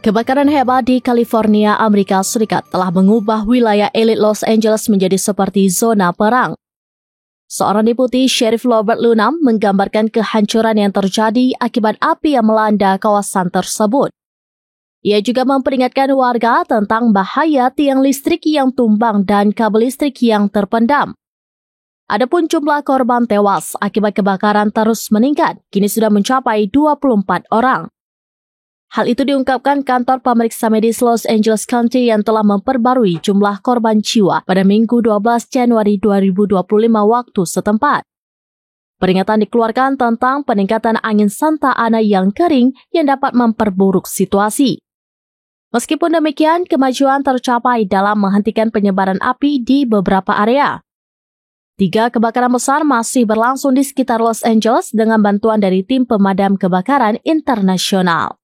Kebakaran hebat di California, Amerika Serikat telah mengubah wilayah elit Los Angeles menjadi seperti zona perang. Seorang deputi Sheriff Robert Lunam menggambarkan kehancuran yang terjadi akibat api yang melanda kawasan tersebut. Ia juga memperingatkan warga tentang bahaya tiang listrik yang tumbang dan kabel listrik yang terpendam. Adapun jumlah korban tewas akibat kebakaran terus meningkat, kini sudah mencapai 24 orang. Hal itu diungkapkan kantor pemeriksa medis Los Angeles County yang telah memperbarui jumlah korban jiwa pada Minggu 12 Januari 2025 waktu setempat. Peringatan dikeluarkan tentang peningkatan angin Santa Ana yang kering yang dapat memperburuk situasi. Meskipun demikian, kemajuan tercapai dalam menghentikan penyebaran api di beberapa area. 3 kebakaran besar masih berlangsung di sekitar Los Angeles dengan bantuan dari tim pemadam kebakaran internasional.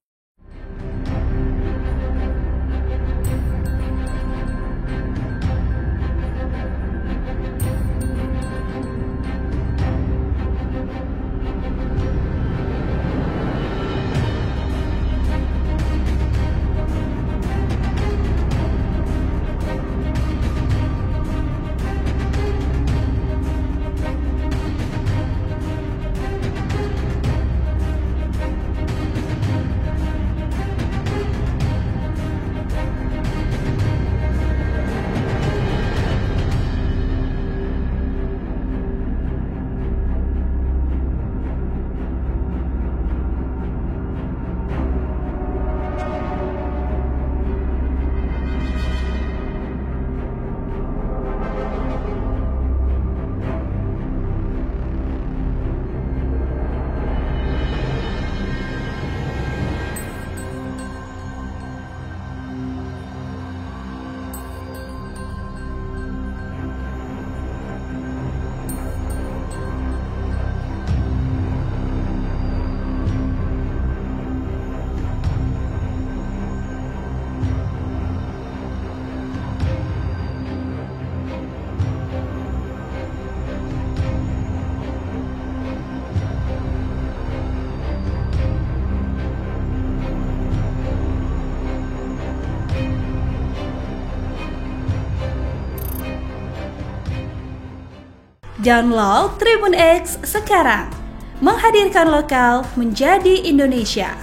Download Tribun X sekarang, menghadirkan lokal menjadi Indonesia.